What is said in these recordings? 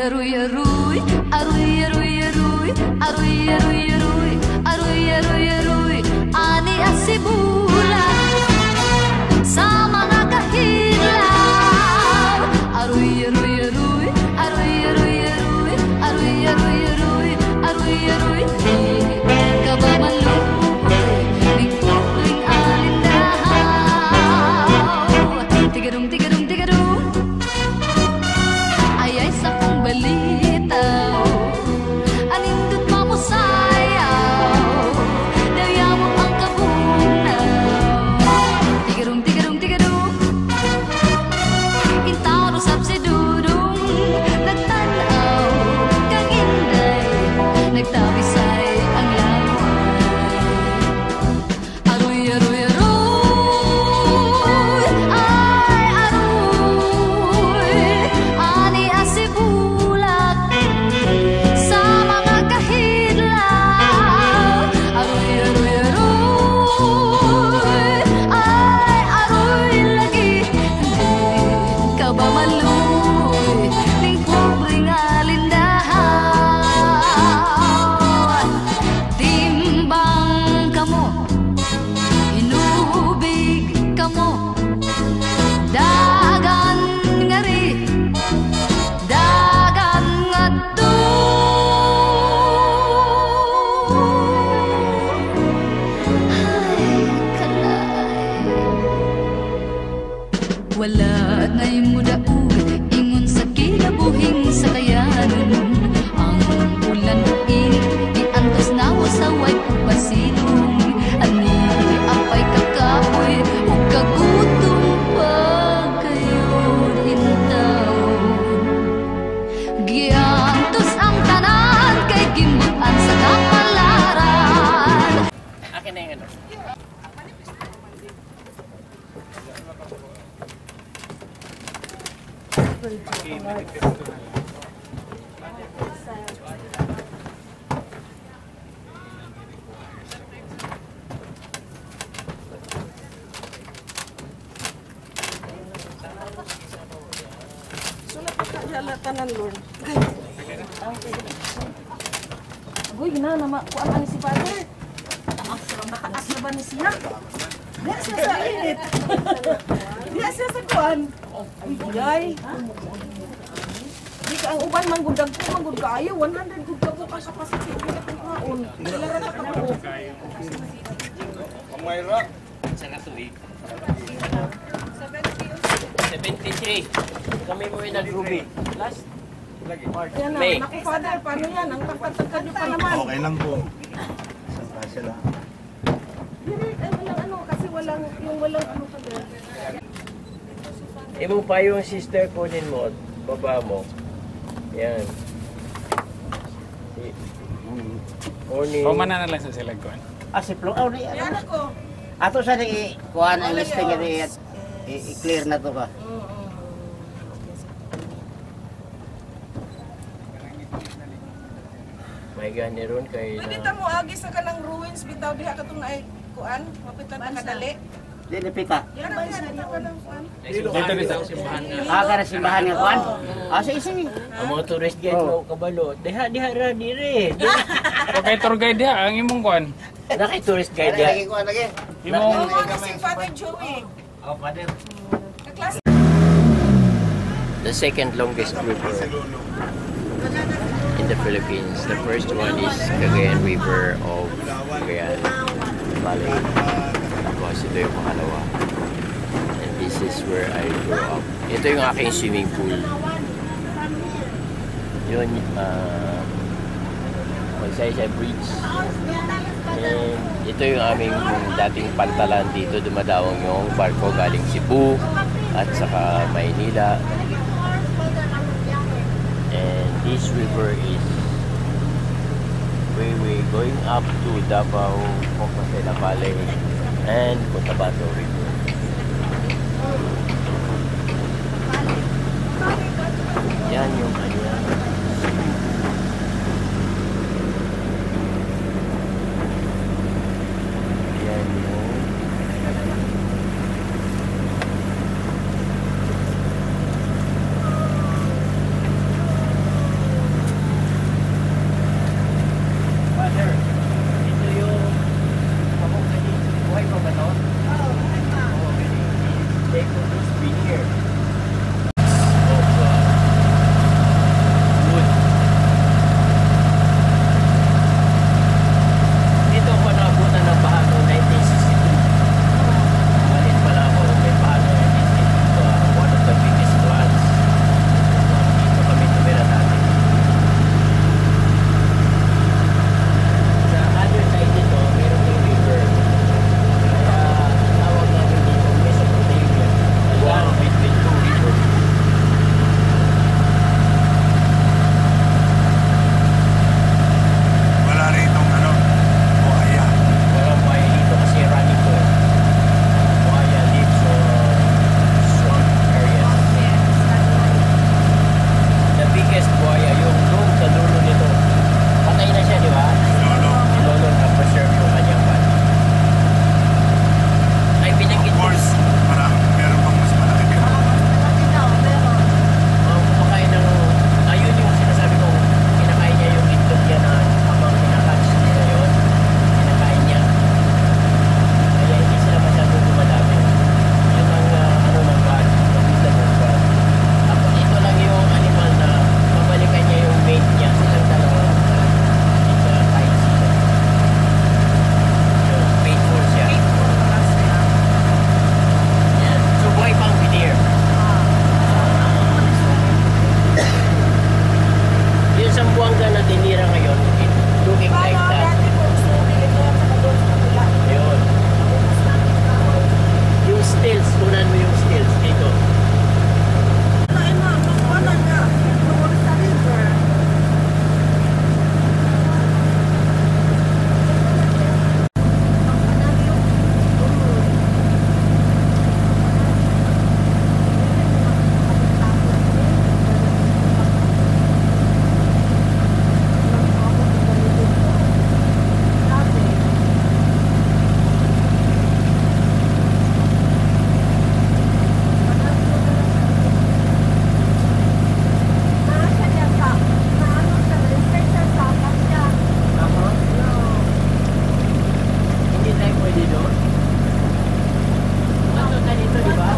aruy, aruy, aruy, aruy, aruy, aruy, aruy, aruy, aruy, aruy, aruy, ani asibula sa mga kahilaw. Aruy, aruy, aruy, aruy, aruy, aruy, aruy, aruy, aruy, aruy, aruy, ka ba maluoy, bigpuling alindahaw. Tigadum, tigadum, tigadum, ay sa kong balitaw, anindot mamusayaw, daya mo ang kabunaw. Tigadum, tigadum, tigadum, intaro sab si Dudong, nagtanaw kang inday, nagtabisay ang laway. Aruy, aruy, aruy, ay aruy, ani asibulak sa mga kahidlaw. Aruy, aruy, aruy, ay aruy lagi, hindi ka ba maluoy, ning pobreng alindahaw. Timbang kamo, inubig kamo, dagan ngari, dagan ngadto. Ay, kalay, wala na'y mudaog, ingon sa kinabuhing sa kayanon. Ang ulan init, di antos nawa sa way pasilong. Ani apay kakapoy, ug kagutom pag kayo hintaw. Giantos ang tanan, kay gimutan sa kapalaran. Akin na yung ano. Sulat pa kaya tanan Lord. Uy, gina nama kuan ani si Father. Nakaas na ba ni siya? Diya siya sa init. Diya siya sa kuan. Ay. Di ka ang uban manggudag ko manggud kaayo 100 gud ka bukas sa Pacific ka kaon. Kailangan na ka ko. Mayra. Sa katuig. 73. Kami mo yung nag-ruby. Last? Yan na, May. naku Father, paano yan? Ang tagtagtag niyo pa naman. Okay lang po. Isang kasya lang. Walang ano, kasi walang, yung walang ano Father. Imo pa yung sister kunin mo, baba mo. Yan. Kunin. Pumana na lang sa sila ko. Asiplo aw ni Yan ako. ato sa di kuan ang listing ni i-clear na to ka. May gani ron kay Pwede ta mo agi sa kanang ruins bitaw diha katong ay kuan, mapitan na kadali. Dili pita. Yan ang sa kanang kuan. Dito rin sa simbahan nga. Kana simbahan nga kuan. Sige. ang mga tourist guide mo kabalo. Diha ra dire. Okay, tour guide ha, ang imong kuan. Na kay tourist guide ya. kuan lagi. Imong Oo, kasi Father Joey. Oh, father. Kaklase. The second longest river in the Philippines. The first one is Cagayan River of Cagayan Valley. Tapos ito yung pangalawa. And this is where I grew up. Ito yung aking swimming pool. Yun, Magsaysay Bridge. And ito yung aming dating pantalan dito. Dumadawang yung barko galing Cebu at saka Maynila. And this river is way going up to Davao, Compostela Valley, and Cotabato River. Yan yung kanya. Yan yung talaga na tinira ngayon, it looking like Paano that. dati kung suki ito at saka doon sa kabila? Yun. Yung stills, kunan mo yung stills dito. Ay ma, magpanan ka. Doon sa river. Hindi tayo pwede doon. Ano na dito, di ba?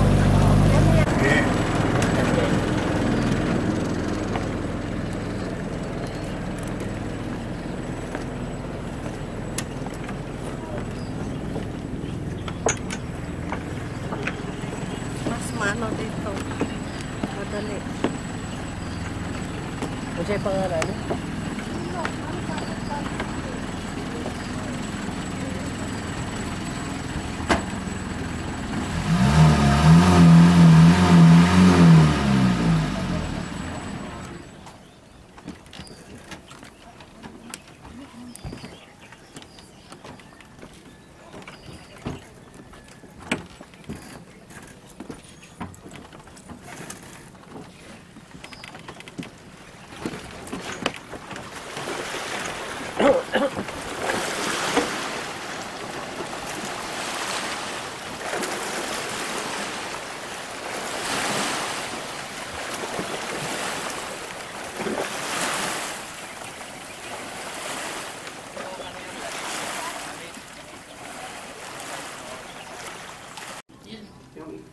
Mas mano dito. Madali. Ano siya pangalan?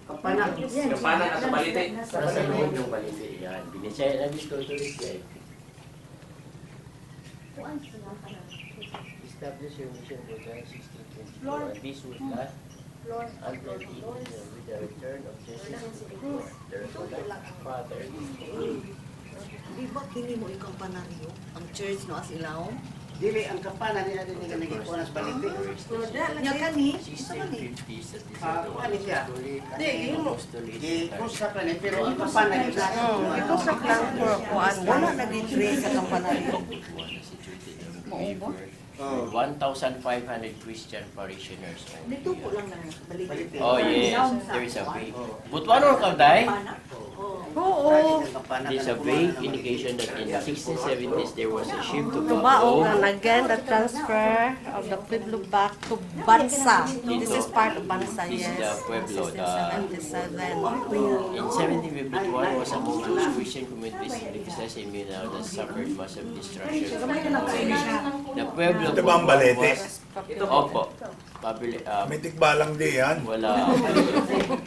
Kapanan. Kapanan at balite. Nasa loob yung balite. Yan. Binisaya na gusto ito rin siya. Establish your mission for 1624. And this would last until the with the return of Jesus to the Therefore, like Father, Di ba kini mo ikaw panaryo? Ang church no as ilaw? Dili ang kapanan niya din nga nagikuan sa balite. Nya kani? Sa kani? 1650s at this Ah, kuan siya. Di, Ikuan sa kanin pero ang kapanan niya. Ito sa plan for kuan. Wala na di-trace sa kampanaryo. Oh. 1,500 Christian parishioners. Dito po lang na balik. Oh yes, there is a vague. But one or day, Oo. there is a vague indication that in the 1670s there was a ship to Tubaog Baco. and again the transfer of the Pueblo back to Bansa. This is part of Bansa, This is yes. the Pueblo. This is The, 77. in 1751 was among those Christian communities in the Quezon and Mindanao that suffered massive destruction. The Pueblo Ito ba ang balete? Opo. Pabili, May tikbalang di yan. wala.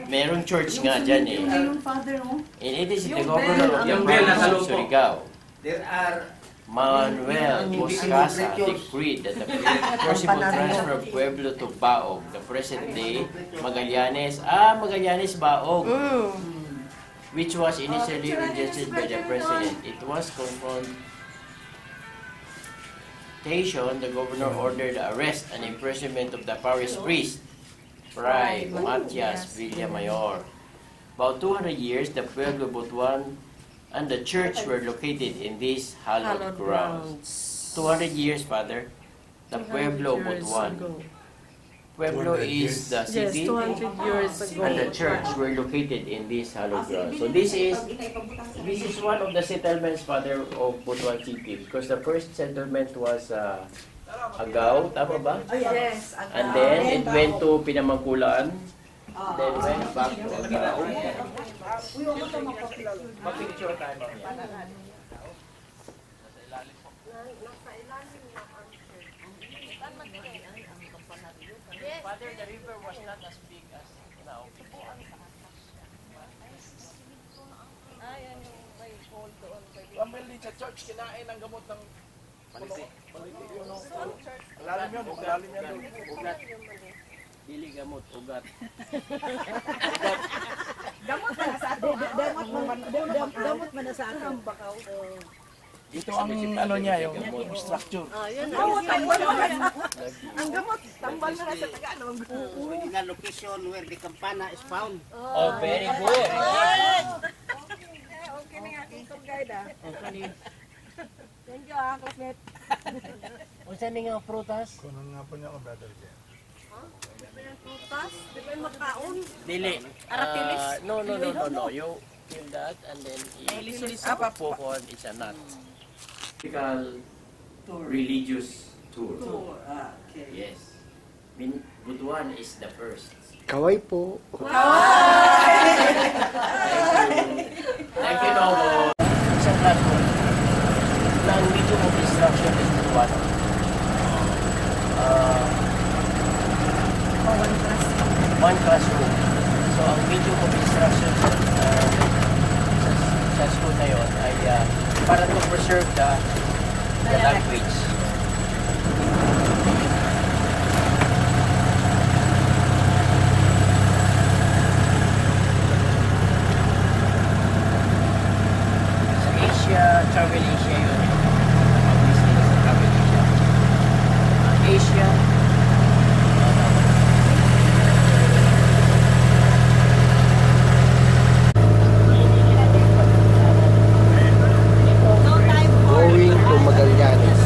Merong church nga dyan eh. Ayun father no. And it is the governor of the Yung bell nasa province of loob po. Surigao, There are Manuel Moscasa, decreed that the forcible transfer of Pueblo to Baog, the present day Magallanes, Magallanes Baog, which was initially rejected by the president. It was confrontation. The governor ordered the arrest and imprisonment of the parish priest, Fray Matias Villamayor. About 200 years, the Pueblo Butuan and the church were located in these hallowed grounds. 200 years, Father. The Pueblo Butuan. Pueblo 200 is the Yes, city, 200 years ago. and the church were located in these hallowed grounds. So this is one of the settlements, Father, of Butuan City, because the first settlement was Agao, tama ba? Yes. And then it went to Pinamangkulaan, then went back to Agao. Mag-picture tayo mamaya. Father, the river was not as big as now. Pamili sa church, kinain ang gamot ng balite. Malalim yan, malalim yan. Ugat. Dili gamot, ugat. Damot man sa ato. Damot man sa ato bakaw. Ito ang ano niya, yung structure. Gamot, tambal mo na. Ang gamot, tambal mo na sa Tagalog. Original location where the campana is found. Oh, very good. Okay na nga, tour guide ah. Thank you ah, classmate. Unsa ni nga prutas? Kunan nga po niya ako, brother Jen. Putas, di ba yung makaon? Dili. Aratilis? No. You kill that and then popcorn is a nut. Typical religious tour. Yes. Butuan is the first. Kaway po. Thank you, Novo. Isang classroom ng medium of instruction is Butuan. One classroom. So, ang medium of instruction sa school na yun ay para to preserve the language. Sa Asia, Travel Asia yun. Mabilis nila sa Travel Asia. Asia, Going to Magallanes.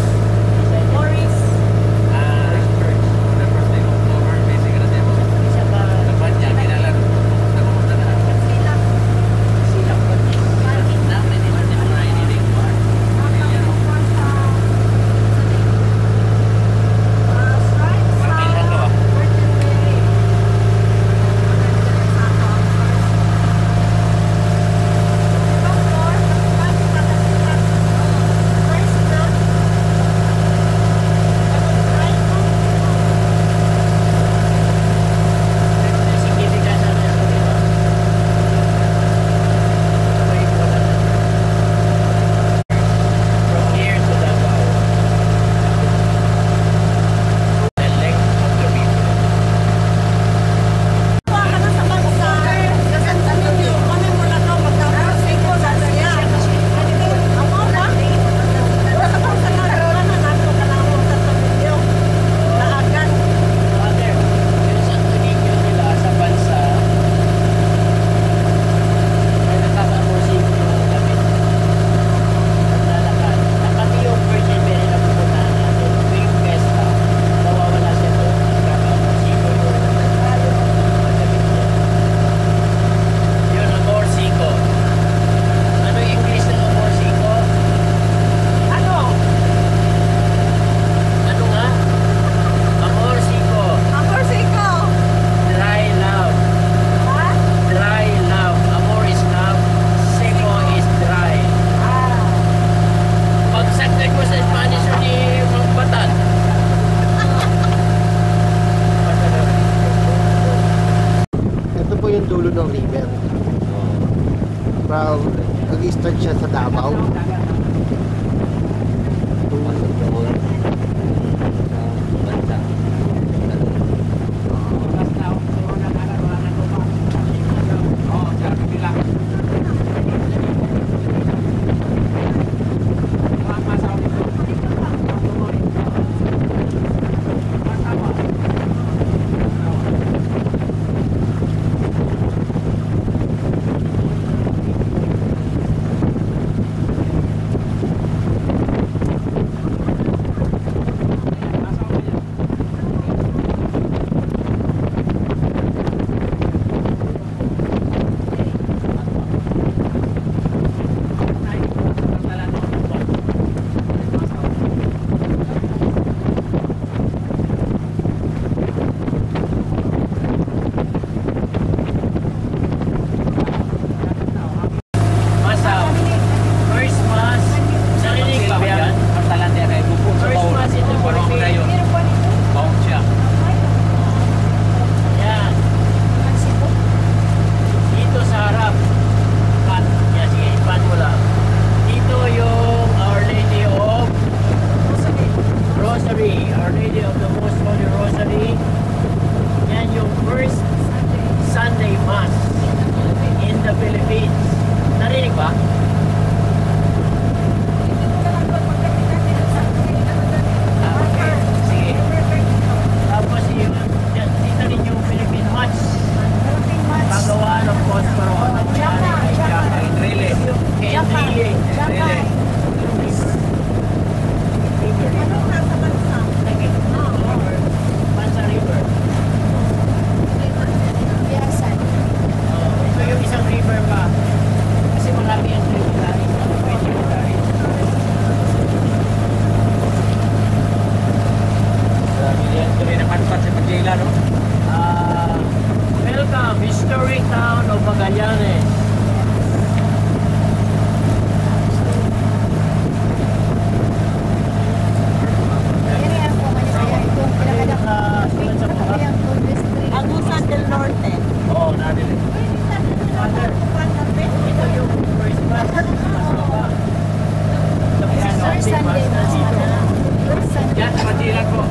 First Sunday, Mas Mana. First Sunday. Yan, sa Majilan po.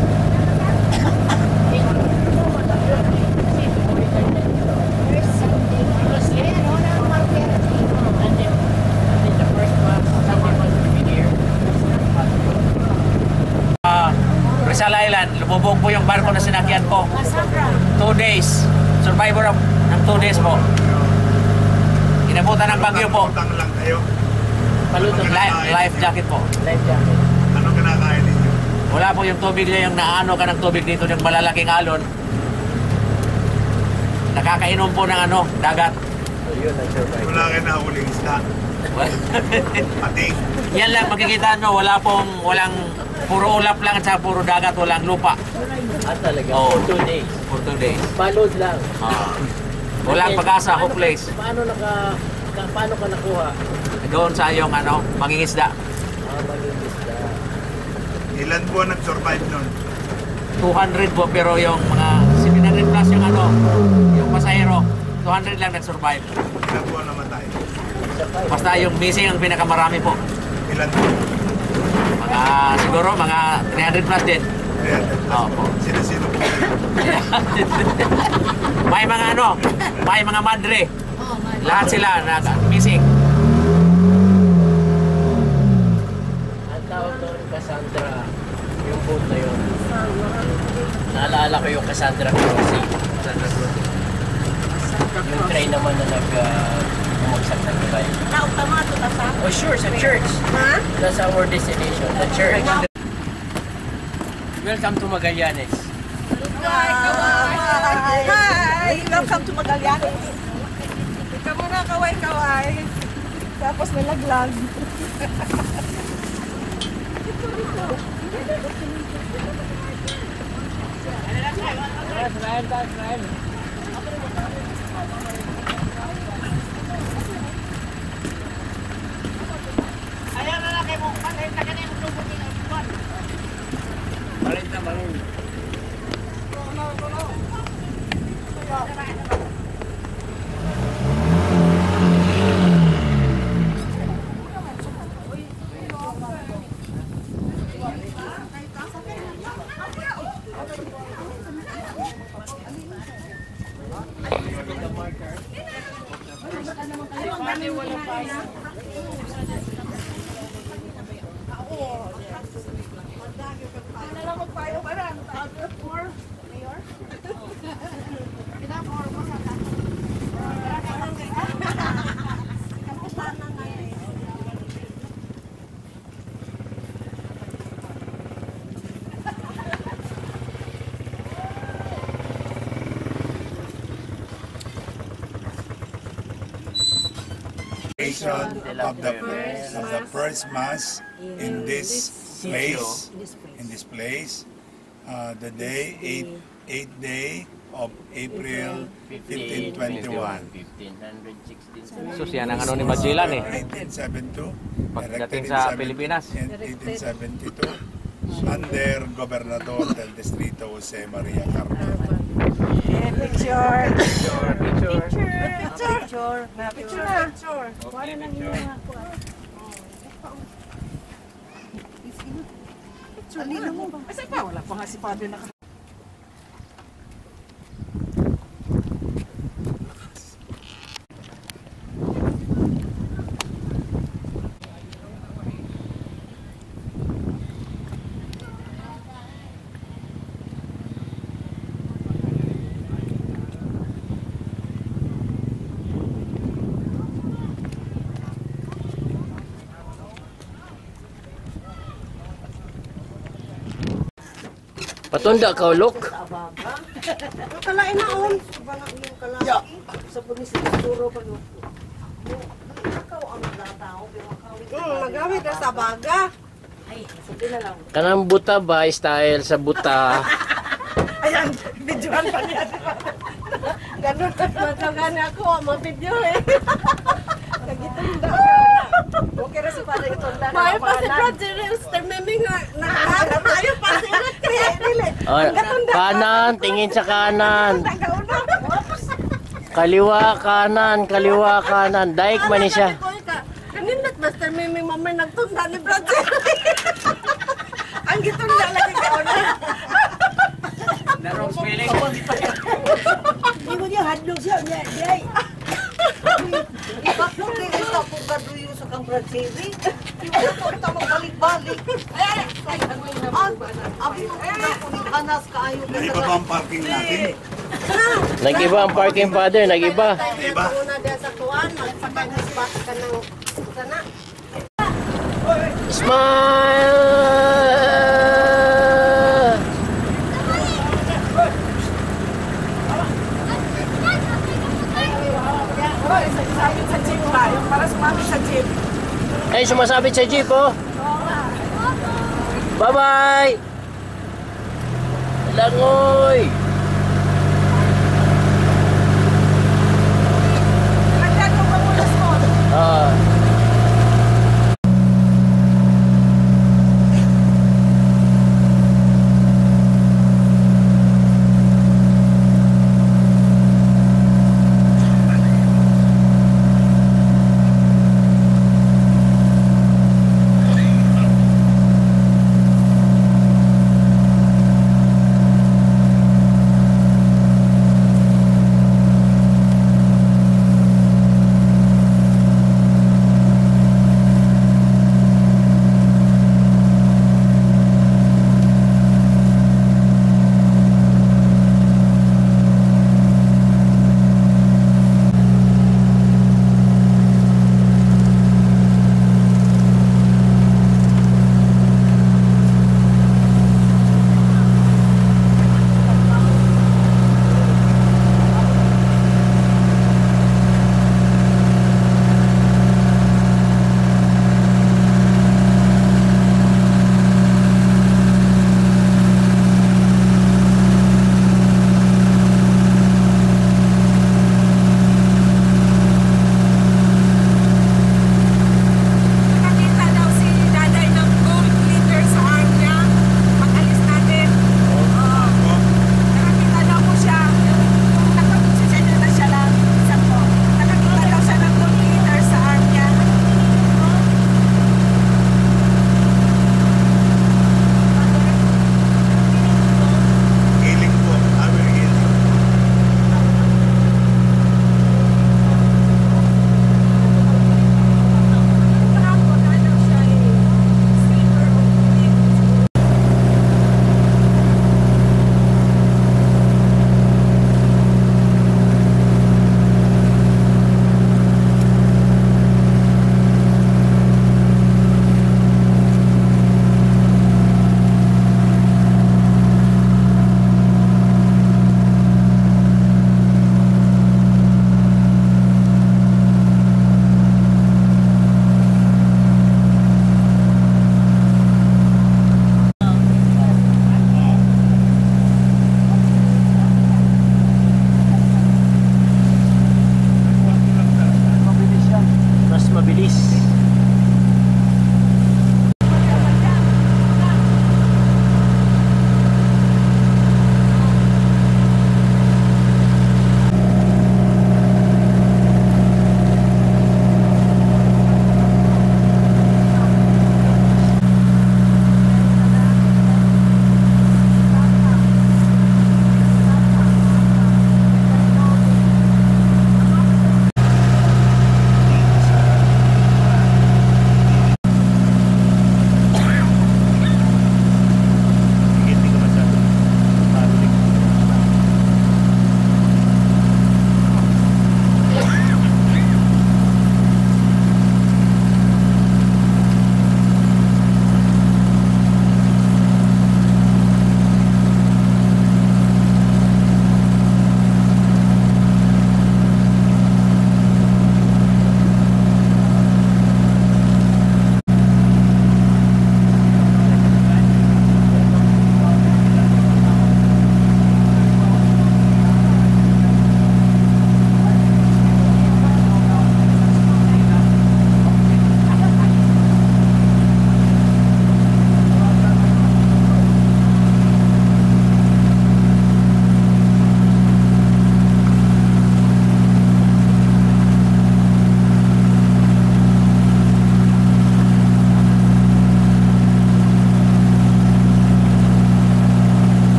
First Sunday. Ayan, wala ang marker. Rizal Island, lumubog po yung barko na sinakyan ko. 2 days. Survivor ng 2 days po. Inabutan ng bagyo po. Utang lang kayo. Life jacket po. Life jacket. Ano kinakain ninyo? Wala po yung tubig niya, yung naano ka ng tubig dito, yung malalaking alon. Nakakainom po ng dagat. Wala kayo nahuling isda. Pating. Yan lang makikita nyo, walang puro ulap lang at saka puro dagat, walang lupa. Talaga? Oo. For 2 days. For 2 days. Balod lang. Walang pag-asa, hopeless. Paano ka nakuha? Doon sa yung mangingisda. Mag-imbista. Ilan po nag-survive nun? 200 po pero yung mga 700 plus yung pasahero, 200 lang nag-survive. Ilan po namatay? Basta yung missing ang pinakamarami po. Ilan po? Siguro mga 300 plus din. Opo. Sino-sino po? May mga madre. Lahat sila missing. Ang tawag doon, Cassandra, yung boat na yun. Naalala ko yung Cassandra Crossing. Yung train naman na bumagsak ng Dubai. Oh sure, sa church. That's our destination, the church. Welcome to Magallanes. Hi! Welcome to Magallanes. Ikaw muna, kaway-kaway. Tapos nalaglag. Of the first mass in this place, the day 8th day of April 1521. So yan ang ni Magellan 1872. Pagdating sa Pilipinas. 1872 under Gobernador del Distrito Jose Maria Carmen. Picture. Alina mo. Asa pa? Wala pa nga si Father na. Patunda ka, Lok. Kalain na on. Yeah. Sa pulis siguro pa no. Magawid na sa baga. Ay, sabi na lang. Kanang buta ba, style sa buta. Ayan, videoan pa niya. Ganun. Matangani ako, ma-video eh. Nagitunda. Okay na si Father itunda. May pa si Brother Mr. Meming na tayo pa si Kanan, tingin sa kanan. Kaliwa, kanan. Daik man ni siya. Kaninat Mr. Meming mamay nagtunda ni Brother. siya niya, yay. Bakit kayo sa pagkaduyo sa Cambrad City? Wala ka kita magbalik-balik. Abi mo na kung hanas kaayo ka Naiba ba ang parking natin? Nag-iba ang parking, Father. Nag-iba. Naiba? Una diya sa tuwan, magsakay-spot ka ng sana. Smile! Sa jeep ba? Yung para sumami sa jeep. Ay, sumasabit sa jeep, oh. Bye-bye! Langoy! Lagyan mo ba muna mo? Ah.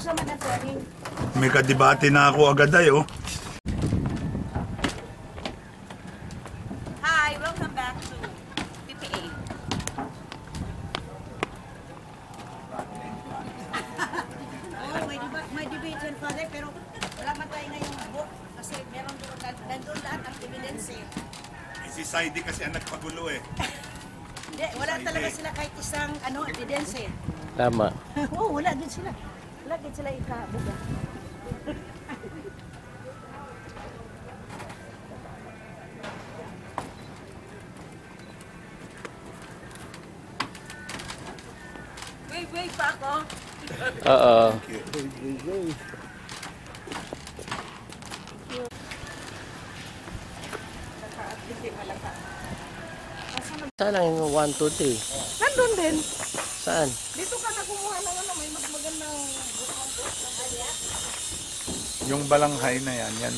sa man ang tuwing. May kadibate na ako agad ay, oh. Hi, welcome back to PPA. Oh, may debate yan, Father, pero wala man tayo na yung book kasi meron doon, nandun lahat ang evidence eh. Si Saidi kasi ang nagpagulo eh. Hindi, wala talaga sila kahit isang evidence eh. Tama. Oo, wala din sila. Wala din sila ikabuga. Wait pa ako. Oo. Saan ang 1, 2, 3? Nandun din. Saan? Dito ka na kumuha ng may magandang Yung balanghay na yan,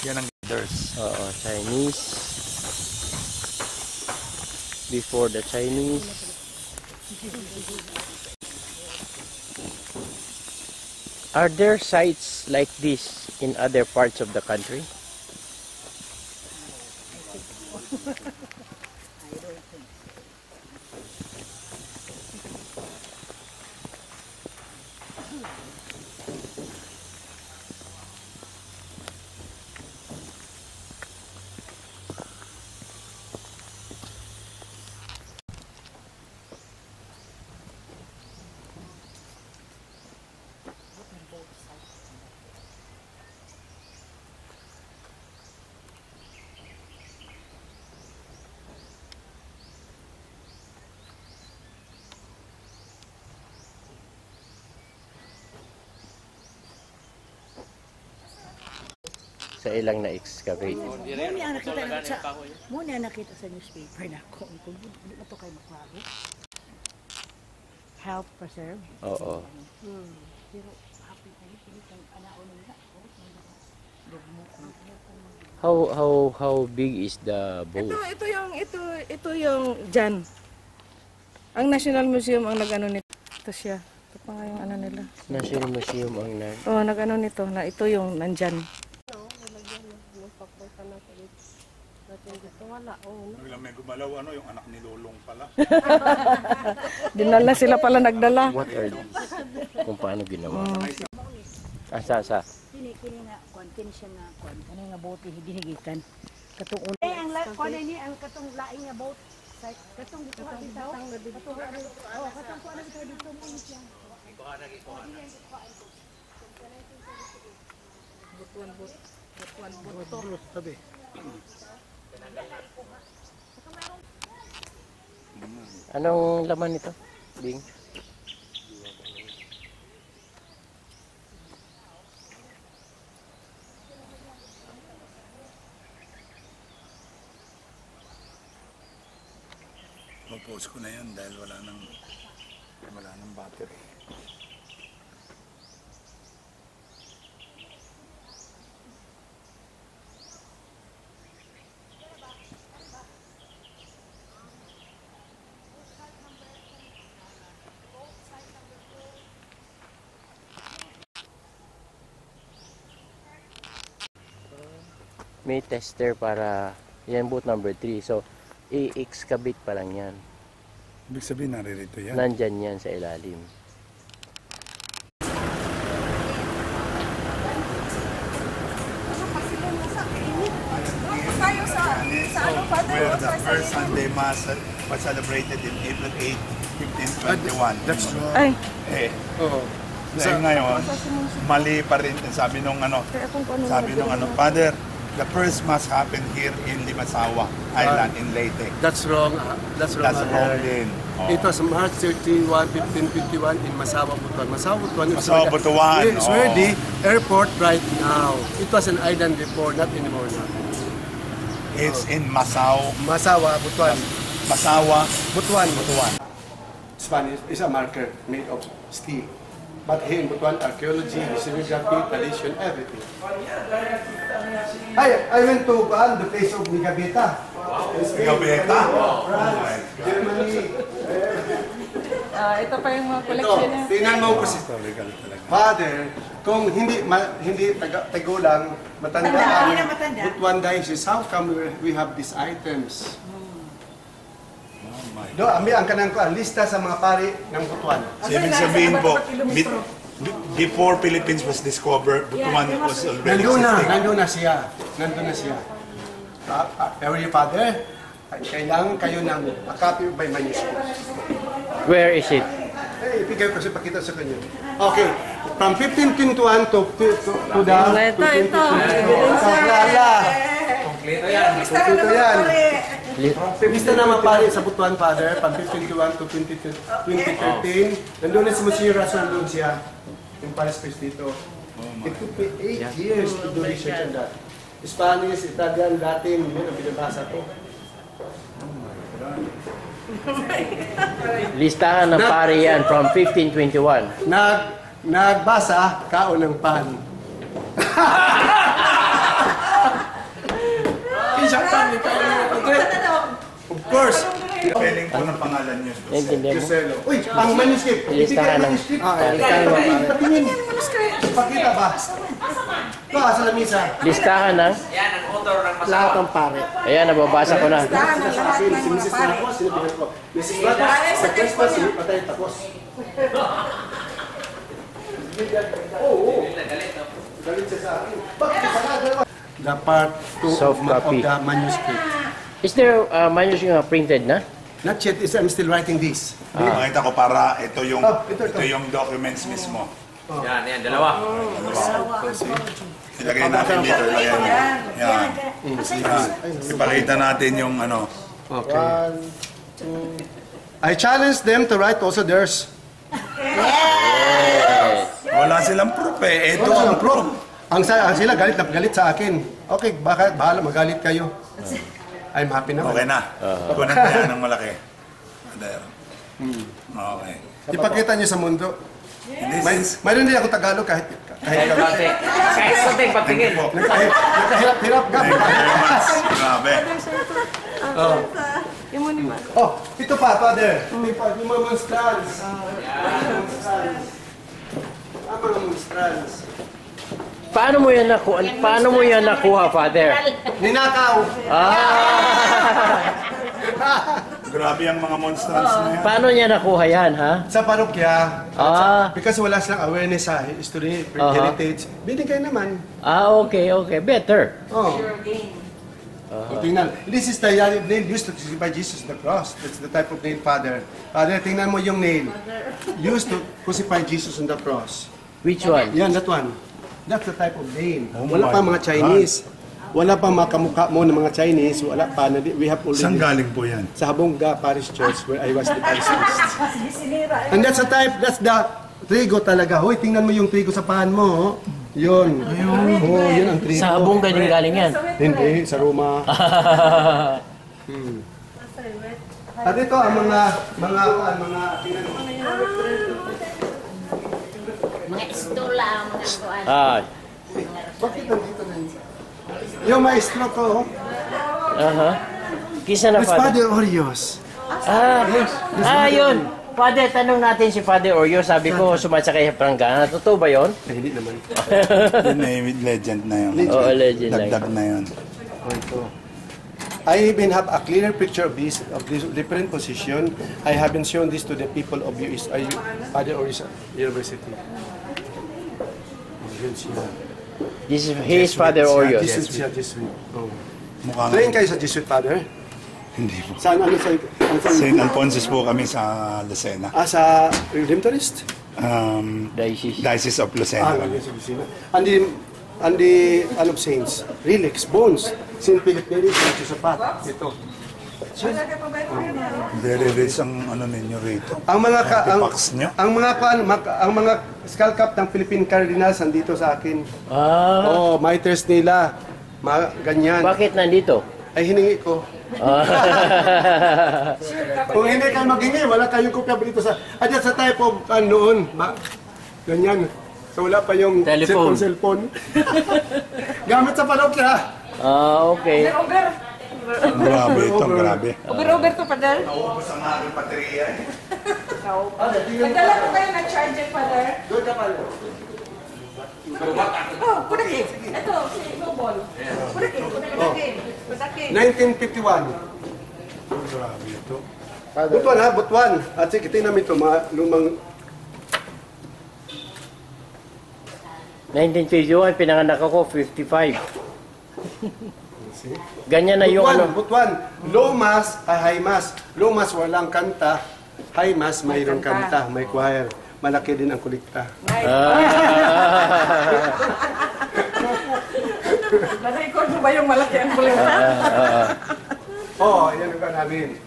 yan ang leaders. Oo, Chinese. Before the Chinese. Are there sites like this in other parts of the country? Sa ilang na-excavate. Muna nakita sa newspaper na kung hindi na to kayo magbago. Health preserve. Oo. Pero happy tayo, pinitang anaon nila. How big is the boat? Ito yung dyan. Ang National Museum ang nag-ano nito. Ito siya. Ito pa nga yung ano nila. National Museum ang Nag-ano nito na ito yung nandyan. Biglang may gumalaw, yung anak ni Lolong pala. Dinala sila pala nagdala. What are these? Kung paano ginawa? Sa? Kini nga kini siya nga kani nga boat hinigikan. Katong ang kani ni ang katong laing nga boat. Katong dito bitaw. Katong kuan dito dito mo siya. Butuan tabi. Anong laman nito, Bing? Post ko na yan dahil wala nang battery. May tester para yan boat number 3. So, i-excavate pa lang yan. Ibig sabihin, naririto yan. Nandyan yan sa ilalim. Where the first Sunday Mass was celebrated in April 8, 1521. That's true. Ay, Dahil ngayon, mali pa rin. Sabi nung Father, the first Mass happened here in Limasawa Island in Leyte. That's wrong. That's wrong. That's wrong din. Oh. It was March 31, 1551 in Masawa, Butuan. Masawa, Butuan. Masawa, Butuan. It's where the airport right now. It was an island before, not anymore now. It's in Masawa, Butuan. Masawa, Butuan. Butuan. Spanish is a marker made of steel. But here in Butuan, archaeology, historiography, tradition, everything. I went to the place of Nigabeta. Nigabeta? France, Germany. Ito pa yung mga collection niya. Tingnan mo kasi. Father, kung hindi tagulang, matanda Butuan Diocese, how come we have these items? Do, ang kanang lista sa mga pari ng Butuan. Ibig sabihin po, before Philippines was discovered, Butuan was already existing. Nandun na siya. Every father, kailangan kayo ng a copy by manuscript. Where is it? Ibigay ko siya pakita sa kanya. Okay, from 1521 to the... Ito. Kompleto yan. Lista na mapari sa Butuan, Father, from 1521 to 2013. Nandun na si Monsieur Rason, nandun siya. Yung Paris Priest dito. It took me 8 years to do research on that. Spanish, Italian, Latin, yun ang binabasa ko. Listahan ng pari yan from 1521. Nagbasa, kaon ng pan. Of course. Spelling po ng pangalan niyo. Naintindihan mo? Uy, ang manuscript. Listahan ng Patingin. Pakita ba? Ito, sa lamisa. listahan ng Lahat ng pare. ayan, nababasa ko na. Si Mrs. Marcos, sinabihan ko. Mrs. Marcos, sa Christmas, patay tapos. Oo. Galit siya sa akin. Bakit sa dalawa? The part 2 Soft of copy. the manuscript. Is there manuscript printed na? Not yet, I'm still writing this. Makita ko para ito yung ito. ito yung documents mismo. Yan, dalawa. Ilagay natin dito. Yan. Ipakita natin yung ano. Okay. I challenge them to write also theirs. Wala silang proof eh. Ito Wala ang silang proof. Ang sila galit na galit sa akin. Okay, bahala magalit kayo. I'm happy naman. Okay na. Kunan na yan ng malaki. There. Okay. Ipakita niyo sa mundo. Mayroon din ako Tagalog kahit Konting patingin. Nakahirap-hirap ka. Thank you very much. Grabe. Oh, ito pa, Father. Yung mga monstrals. Mga monstrals. Paano mo yan nakuha, Father? Ninakaw. Grabe ang mga monsters na yan. Paano niya nakuha yan, ha? Sa parokya. Ah. Because wala silang awareness sa history, heritage. Binigay naman. Okay. Better. Oh. Tingnan. This is the nail used to crucify Jesus on the cross. That's the type of nail, Father. Father, tingnan mo yung nail. Used to crucify Jesus on the cross. Which one? Yan, that one. That's the type of nail. Wala pa mga Chinese. Wala pa mga kamukha mo ng mga Chinese. Wala pa. We have already. Saan galing po yan? Sa Habonga Parish Church where I was the parish priest. And that's the type, that's the trigo talaga. Hoy, tingnan mo yung trigo sa paan mo. Yun. Oh, yun ang trigo. Sa Habonga din galing yan. Hindi, sa Roma. At ito ang mga tingnan mo. Mga istola, mga kuan. Bakit nandito na yun? Yung maestro ko. Kisa na, It's Father. Father Orios. Yun. Father, tanong natin si Father Oryo. Sabi ko, sumasakay sa pranggana. Totoo ba yun? Hindi naman. Yun na yung legend na yun. Oo, legend na yun. Dagdag na yun. I even have a clearer picture of this different position. I haven't shown this to the people of Father Orios University. Yun siya. This is his Father Oryo. Jesuit siya, Jesuit. Oh. Mukhang Train kayo sa Jesuit, Father? hindi po. Saan ano sa... St. Alphonsus po kami sa Lucena. Sa Redemptorist? Diocese Ah, Diocese of Lucena. Diocese of Lucena. And the ano saints, relics, bones, St. Philip Neri, St. Josaphat. Ito. Very rich ang ano ninyo rito. Ang mga Artifacts nyo? ang mga skull cap ng Philippine Cardinals nandito sa akin. Oh, miters nila. Ganyan. Bakit nandito? Ay hiningi ko. Kung hindi kayo maghingi, wala kayong kopya dito sa... At sa type of noon, ganyan. So wala pa yung cellphone. Gamit sa parokya. Okay. Grabe ito, grabe. Over to, Padal. Naubos ang aking baterya eh. ikaw. Father, tingnan mo. Nagdala ko kayo ng charger, Father. Doon ka pala. Oh, pudaki. Ito, si Nobol. Pudaki, pudaki. 1951. Grabe ito. Butuan ha, butuan. At sige, tingnan mo ito, mga lumang... 1951, pinanganak ako, 55. Ganyan na yung ano. Butuan. Low mass ay high mass. Low mass walang kanta. High mass mayroong kanta, may choir. Malaki din ang kulikta. Na-record mo ba yung malaki ang kulita? Oo, yan ang namin.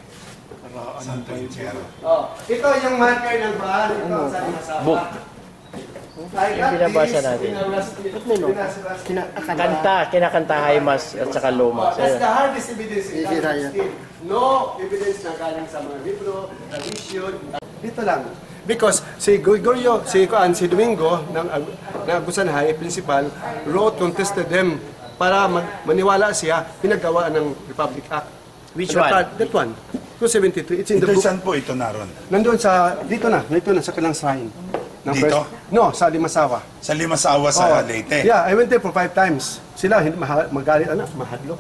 Santo Ichero. Oh, ito yung marker ng bahan. Ito ang sa masawa. Book. I Yung got binabasa this natin. in a rusty- Kinakanta high mass at saka low mass. That's the hardest evidence in that still. No evidence na galing sa mga libro, tradition. Dito lang. Because si Gregorio, si Domingo ng Agusan High principal wrote, contested them para maniwala siya, pinagawa ng Republic Act. Which one? That one. 273. It's in the Ito book. saan po ito naroon? Nandun sa, dito na sa kalang shrine. Ng Dito? No, sa Limasawa. Sa Limasawa sa Leyte. Yeah, I went there for 5 times. Sila, magalit, mahadlo.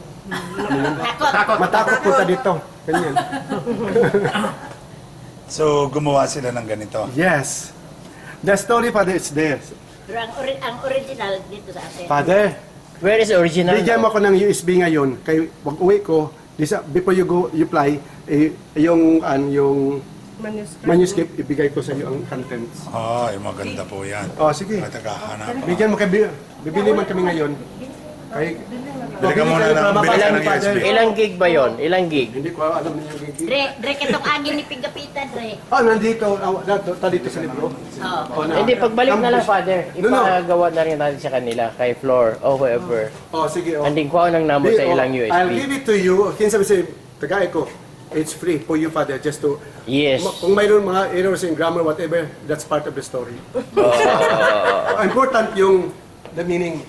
Matakot punta dito. Ganyan. So, gumawa sila ng ganito. Yes. The story, Father, is there. Pero ang original dito sa atin. Father, Where is the original? bigyan mo ako ng USB ngayon. Kay wag uwi ko, before you go, you fly, yung manuscript, ibigay ko sa iyo ang contents. Ay, maganda po yan. Oh, sige. Matagahanap. Bigyan mo bibili man kami ngayon. Kay Bili ka muna ng USB. Ilang gig ba yon? Ilang gig? Hindi ko alam niyo yung gig. Dre, kitong agin ni Pigapitan, Dre. Nandito, dito sa libro. Oo. Hindi, pagbalik na lang, Father. Ipagawa na rin natin sa kanila, kay Flor, o whoever. Sige. Anding ko ng number sa ilang USB. I'll give it to you. Kinsa sa tagay ko. It's free for you, Father, just to... Yes. Kung mayroon mga errors in grammar, whatever, that's part of the story. Important yung the meaning.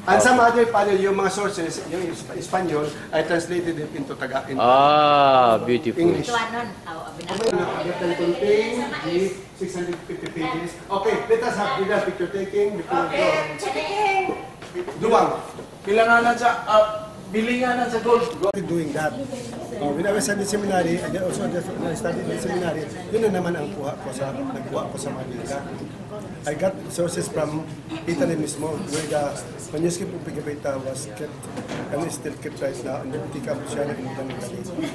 And some other, Father, yung mga sources, yung Espanyol, I translated it into Beautiful. English. Ito anon. That can contain the 650 pages. Okay, let us have bigger picture taking before we go. Duwang. Kailangan sa bilinganan sa gold. Doing that. When I was at the seminary, and also when I studied in the seminary, yun na naman ang nagkuha ko sa Manila. I got sources from Italy mismo, where the manuscript of Pigapita was kept, and is still kept right now, and the Tika Luciana in Italy.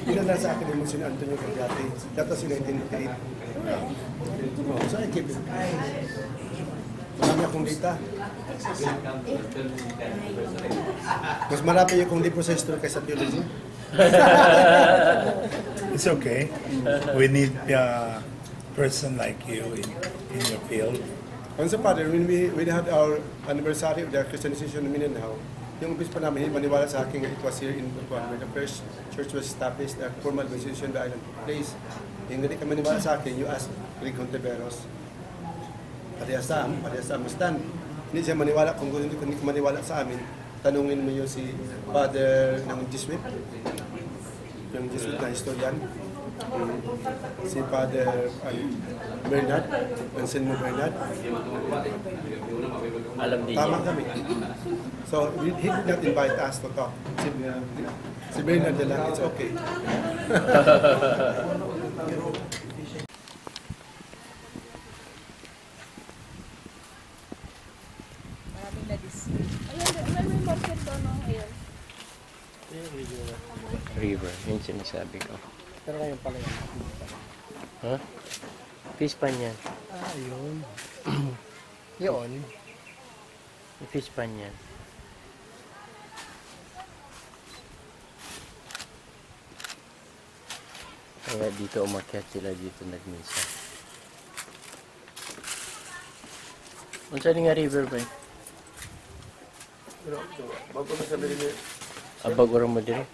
Yun na sa akin yung si Antonio Gagliati. That was in 1988. So I keep it. Marami akong data. Mas marami yung kung libro sa history kaysa theology. It's okay. We need a person like you in your field. Also, Father, when we had our anniversary of the Christianization of Mindanao, yung umpis pa namin, maniwala sa akin, it was here in Butuan, where the first church was established, the formal organization of the island place. Yung hindi ka maniwala sa akin, you ask Greg Conteveros, Parehasam, Mustan. Hindi siya maniwala, kung hindi ka maniwala sa amin, tanungin mo yung si Father ng Jesuit, yung Jesuit na historian, si Father Bernard, Anselmo Bernard. Alam din Tama niya. kami. So, he did not invite us to talk. Si Bernard na lang, it's okay. River, yun sinasabi ko. Pero ngayon pala yan. Huh? Fish pan yan. Yun. Yun. Fish pan yan. Kaya dito umakyat sila dito nagmisa. Unsa ni nga river ba? Pero, bago mo sabihin niya, Abag orang mo dire.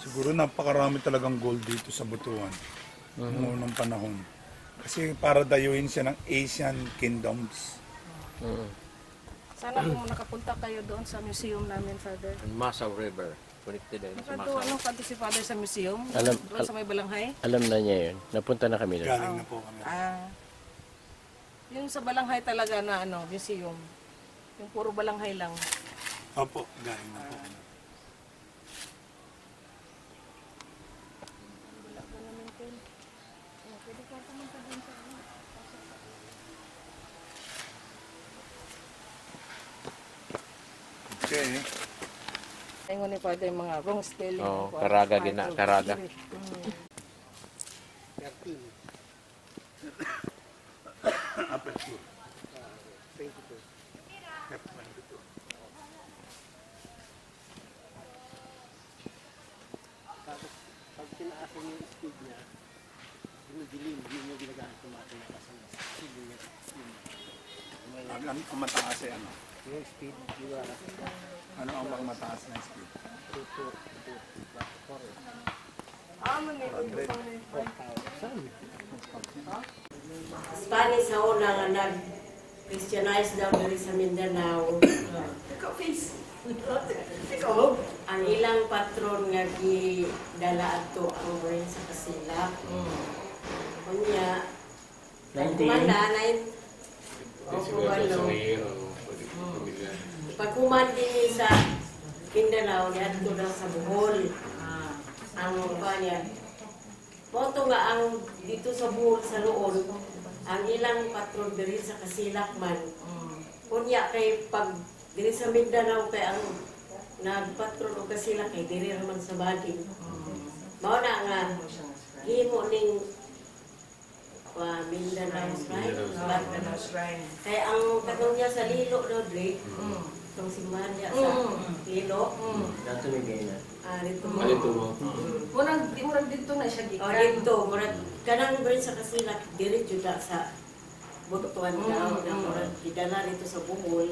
Siguro napakarami talagang gold dito sa Butuan noong unang panahon. Kasi para dayuhin siya ng Asian kingdoms. Sana kung nakapunta kayo doon sa museum namin, Father. Masaw River. Connected din. Anong kanto si Father sa museum? Alam- Doon sa may balanghay? Alam na niya yun. Napunta na kami doon. Galing na po kami. Yung sa balanghay talaga na museum. Yung puro balanghay lang. Opo, galing na po kami. Okay. Ayun ni Father yung mga wrong spelling. Oh, karaga gina, karaga. Pag tinaasin yung speed niya, dilim, hindi nyo ginagamit yung makina kasi sige niya. Ang mataas ay ano? Yung speed, yung Ano ang bang mataas na speed? Spanish sa una nga nag-Christianize daw diri sa Mindanao. Ang ilang patron nga gidala ato ang rin sa Kasilak. Kunya, kumanda na pagkuman din sa Mindanao, niadto na sa Bohol. Ang kanya, moto nga ang dito sa Bohol sa Loon, ang ilang patron diri sa Kasilak man. Kunya kay pag diri sa Mindanao kay ang nagpatron o Kasilak kay diri naman sa Badin. Mao na nga himo ning Mindanao Shrine. Kaya ang katong niya sa Lilo daw dre, itong simbahan niya sa Lilo. Dato ni Gayna. Dito mo. Murag dito na siya gikan. Dito, murag kanang rin sa Kasilak, diri juda sa Butuan daw na murag gidala dito sa Bohol.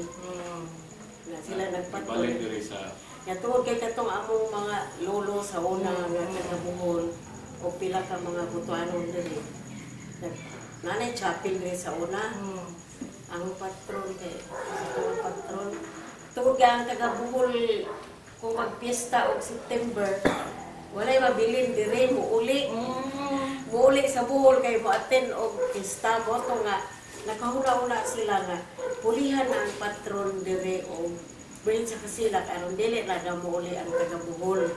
Na sila nagpatol. Balik diri sa Tungod kay katong among mga lolo sa una nga taga Bohol o pila ka mga Butuanon diri. Nanay chapel diri sa una. Ang patron kay ang patron. Tungod kay ang taga Bohol kung magpiesta og September, walay mabilin diri muuli. Muuli sa Bohol kay mo-attend og pista mo to nga nakahuna-una sila nga pulihan ang patron diri og bring sa Kasilak aron dili na muuli ang taga Bohol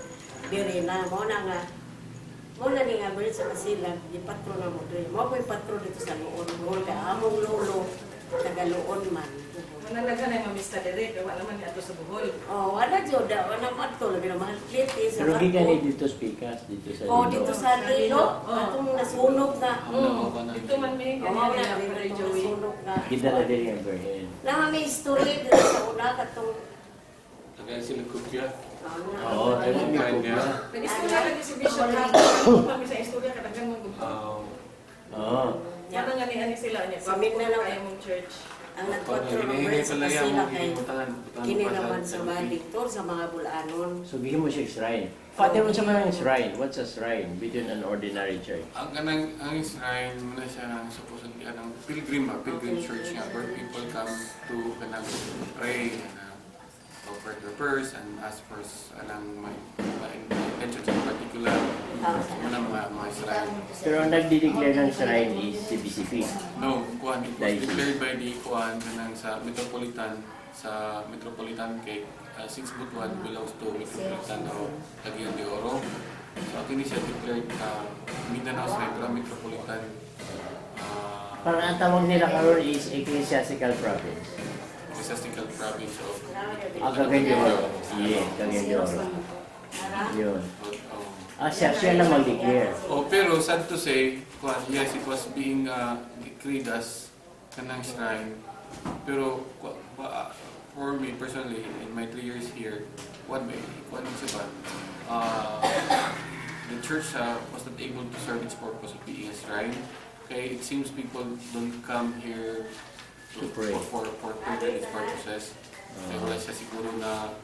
diri na mo na nga mo na ni nga bring sa Kasilak di patron na mo diri mo koy patron dito sa Loon Bohol kay among lolo taga Loon man. Mananagan ay mamista diri pero wala man ni ato sa Bohol. Oh, wala jud wala man to labi na mahal plete sa Pero gikan ni dito speakers dito sa oh, dito sa Lilo, atong nasunog na. Dito man may ganyan nasunog na. Gidala diri ang Berhen. Na may story dito sa una katong tagay sila kopya. Oo, ay may kopya. Nag-istorya lagi si Bishop na kami sa istorya kadagan mo gusto. Oo. Yan nga ni sila niya. Pamit na lang ay mong church. ang nagpatron ng birds sa sila kay kini naman sa Baliktor sa mga bulanon. So bigyan mo siya shrine. Father, what's a shrine? What's a shrine between an ordinary church? Ang shrine muna siya supposedly ang pilgrim church nga where people come to kanang pray offer their prayers and ask for anang may intentions in particular mga shrine. Pero ang nagdi-declare ng shrine is CBCP. No, kuan it was declared by the kuan kanang sa metropolitan kay since Butuan belongs to Metropolitan o Cagayan de Oro. So kini siya declared Mindanao Central Metropolitan. Parang ang tawag nila karon is Ecclesiastical Province. Ecclesiastical Province of Cagayan de Oro. Yeah, Cagayan de Oro. Yun. Siya lang mag-declare. Oh, pero sad to say, yes, it was being decreed as kanang shrine. Pero for me personally, in my 3 years here, the church was not able to serve its purpose of being a shrine. Okay, it seems people don't come here to pray for pilgrimage purposes. Kaya wala siya siguro na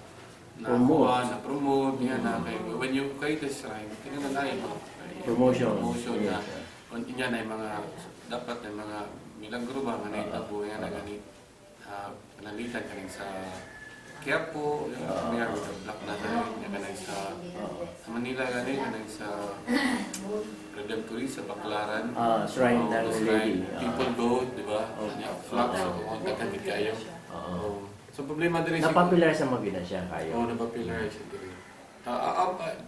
promote niya na kay when you create a shrine, kinalain mo promotion na on niya na mga dapat na mga milagro ba nga naitabo yan na ganit nalitan ka rin sa Quiapo, familiar with the Black Nazarene, kanang sa Manila ganin, kanang sa Redemptory sa Baclaran. Shrine ng Lady. People go, di ba? Flocks, nagkakagit kayo. So problema din Napopular sa Mabina siya kayo. Oo, napopular siya din.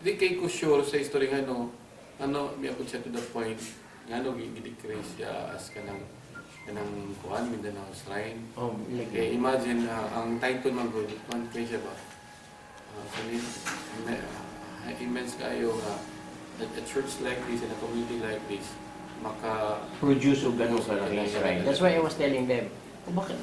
Di kay ko sure sa history nga may apod siya to the point nga gidecrease siya as kanang kuhan, Mindanao Shrine. Okay, imagine, ang title man kay siya ba? Immense kayo nga a church like this and a community like this produce o gano'n kalaking shrine. That's why I was telling them, bakit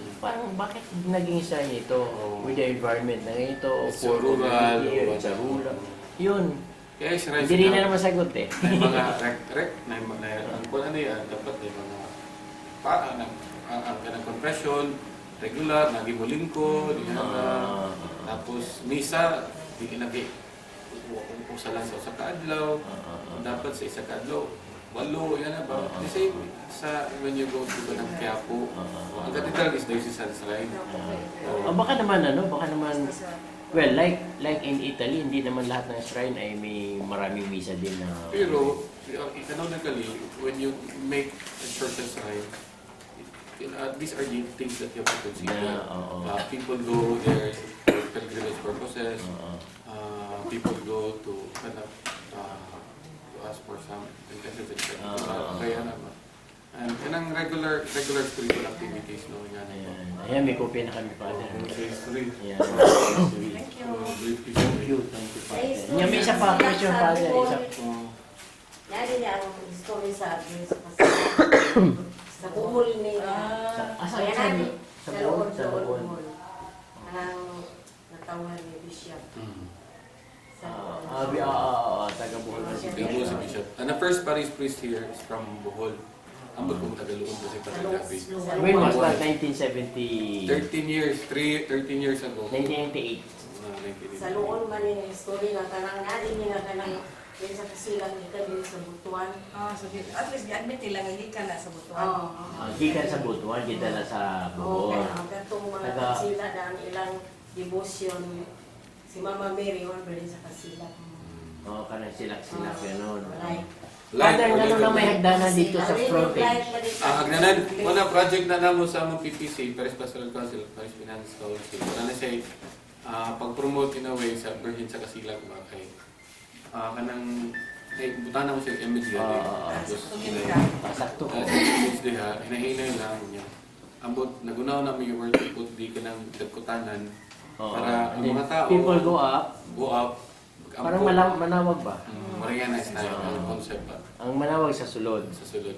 naging shrine ito with the environment na ito, for rural, sa rural. Yun. Kaya shrine hindi rin na naman sagot eh. Mga rec, kung ano yan, dapat may mga ang confession, regular, nagimulingko, tapos misa, di usa lang sa kaadlaw, dapat sa isa kaadlaw, 8, yan na ba? The same sa when you go to ng Quiapo, ang cathedral is Diocesan Shrine. Baka naman well, like in Italy, hindi naman lahat ng shrine ay may maraming misa din na... Pero, economically, when you make a church a shrine, these are the things that you have to consider. People go there for pilgrimage purposes. People go to ask for some intentions, etc. Kaya naman. And kanang regular spiritual activities, no? Ayan, may kopya na kami pa. Thank you. Thank you, Father. May isa pa, question, Father. Nari niya ang story sa sa buhol nila. Kaya namin, sa buhol. Ang natawan ni Bishop. Taga Bohol si Bishop. And the first parish priest here is from Bohol. Ambot kong Tagaluon kasi Tagagabi. When was that? 1970? 13 years ago. 1998. Sa Luon man yung story na tanang natin nila kanang din sa kasilang ikan din sa Butuan. At least i-admit nila nga gikan na sa Butuan. Gikan sa Butuan, gidala sa Bohol. Ang katong mga kasila daan ilang devotion. Si Mama Mary, one din sa kasila. Kanang silak-silak gano'n. Father, ano na may hagdanan dito sa frontage? Hagdanan, wala project na namo sa among PPC, Paris Pastoral Council, Paris Finance Council. Wala na siya pag-promote in a way sa Virgin sa Kasilag ba kay kanang butan mo siya immediately. Sakto ko. Hinahinay lang niya. Ambot, nagunaw na may word put di ka ng dagkutanan para ang mga tao people go up. Parang manawag ba? Mariana style ang concept ba? Ang manawag sa sulod.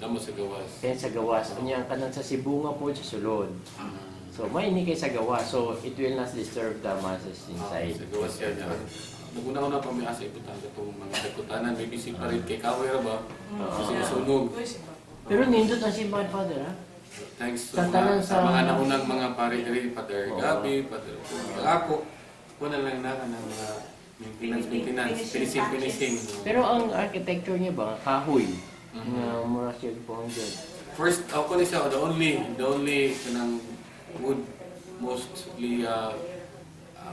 Amo sa gawas. Kaya sa gawas. Ang kanan sa Sibunga po sa sulod. So, may ini kay sa gawas. So, it will not disturb the masses inside. Sa gawas yan. Nagunaw na pamiasa iputan itong mga dagkutanan. May bisig pa rin kay Kawera ba? Kasi sunog. Pero nindot ang simbahan, Father, ha? Thanks to mga naunang mga pari rin, Father Gabi, Father Ako. Kuna lang na ng mga maintenance, finishing. Pero ang architecture niya ba, kahoy? Mura siya po ang dyan. First, ako na siya, the only kanang wood, mostly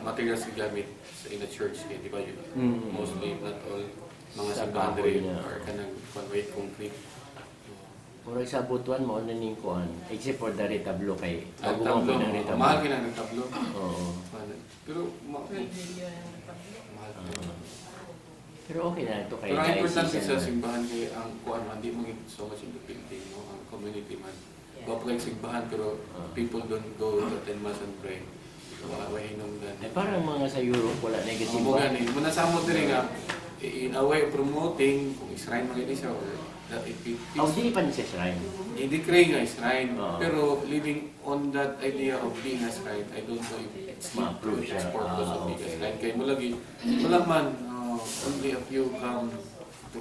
materials gamit in the church, di ba yun? Mostly, not all, mga simbahan rin, or kanang one-way concrete. Murag sa Butuan mo na ningkuan, except for the retablo kay bago mo ng retablo. Mahal ka ng retablo. Oo. Pero pero okay na ito kay. Pero ang importante sa simbahan kay ang kuan man di mo so much in the building, no? Ang community man. Bago kay simbahan pero people don't go to attend mass and pray. Away nung ganun. Parang mga sa Europe wala na yung simbahan. Muna sa mo din nga in a way of promoting kung shrine man siya or di pa niya shrine. I-declare nga shrine. Pero living on that idea of being a shrine, I don't know if it's not true. It's purpose of being a shrine. Kaya mo lagi, wala man, only a few come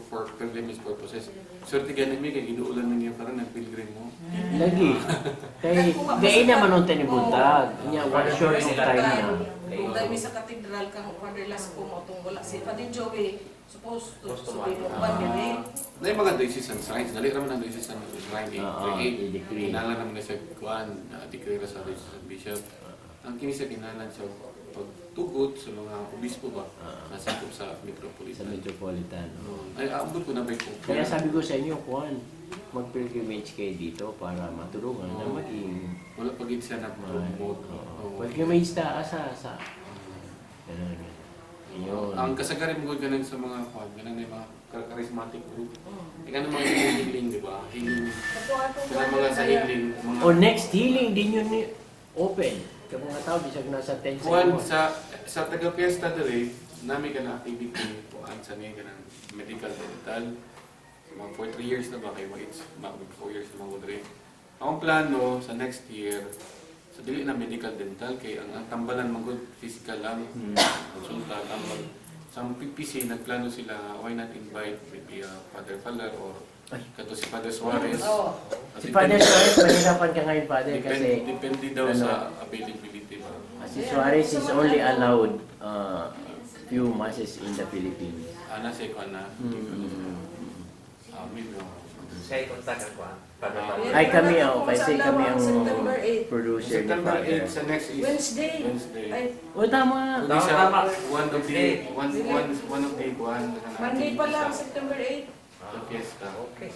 for pilgrimage purposes. Swerte ganun mi, kaya ginuulan mo niya parang nag-pilgrim mo. Lagi. Kaya naman nung tinibuntag. One short of time na. Kung dahil sa katedral kang Father Lasco mo itong wala si Father Joey, supposed to be one din na yung mga diocesan shrines, dali naman ang diocesan shrine, create. Kailangan naman na siya kuhaan, declare sa diocesan bishop. ang kini sa kinalan sa pagtugot sa mga obispo ba nasakop sa metropolitan. Sa metropolitan. Ay, aabot ko na ba ito? Kaya sabi ko sa inyo, Juan, mag-pilgrimage kayo dito para matulungan na maging... Wala pag siya nag-promote. Pilgrimage ta asa. Ganun. Yun. Ang kasagaran mo ganun sa mga Juan, ganun na mga charismatic group. Ika ng mga healing, di ba? Healing. Kaya mga sa healing. O next healing din yun open. Kaya mga tao, bisag nasa 10 Juan, sa taga-fiesta dali, namin ka na activity Juan sa niya ka ng medical dental. Mga for 3 years na ba kayo? Mga 4 years na mga udre. Ang plano sa next year, sa dili na medical dental, kay ang tambalan mga physical lang, konsulta, tambal. Sa PPC, nagplano sila, why not invite maybe Father Faller or kato si Father Suarez. Si Father Suarez, mahirapan ka ngayon, Father, kasi... Depende daw sa availability ba. Si Suarez is only allowed few masses in the Philippines. Nasa ikaw na. Saya kontak ako Ay kami kasi kami ang producer ni September Father. 8 sa next is Wednesday. O tama. One of the one. Monday pa lang, September 8. Fiesta. Okay.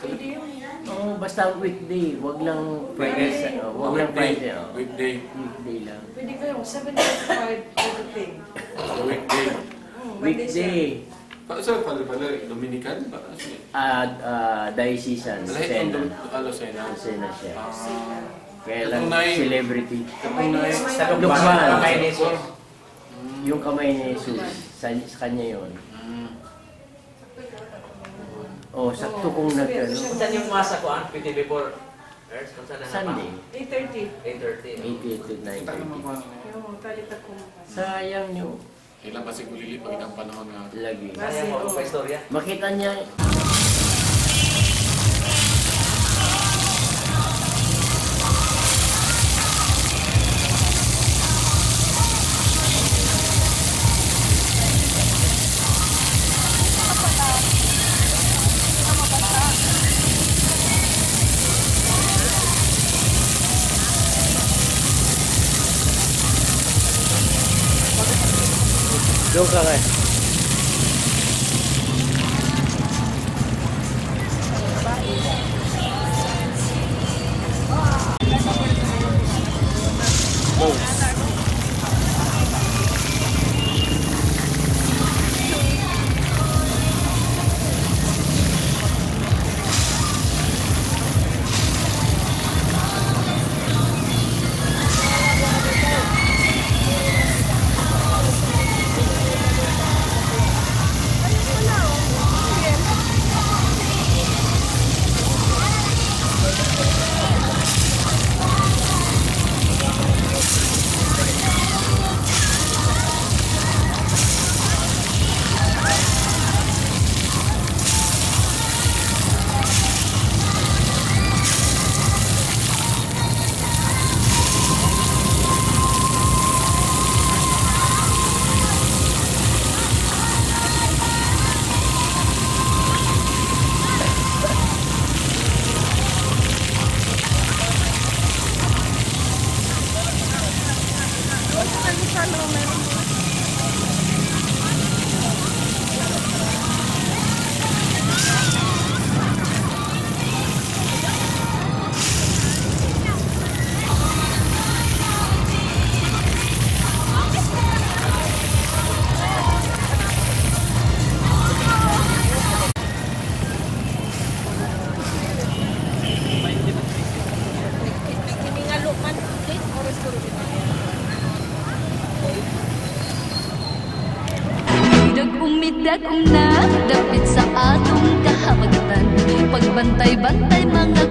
Pwede yun. Oo, basta weekday, wag lang Friday. Wag lang Friday. Weekday. Weekday lang. Pwede kayong 7:45 everything. Weekday. Weekday. So, pala Dominican ba? Diocesan, Sena. Sena. Sena siya. Kaya lang Katunay. celebrity. Sa Lukman. Yung kamay ni Jesus, sa kanya yun. Oh, sakto kung nag-ano. Saan yung masa ko? Pwede before? Sunday. 8:30. 8 to 9:30. Yung talit ako. Sayang nyo. Ilang pa siguro lilipag ang panahon nga. Lagi. Kaya mo pa istorya? Makita niya. Doon ka nga. Umidag na dapit sa atong kahamagatan, pagbantay-bantay mga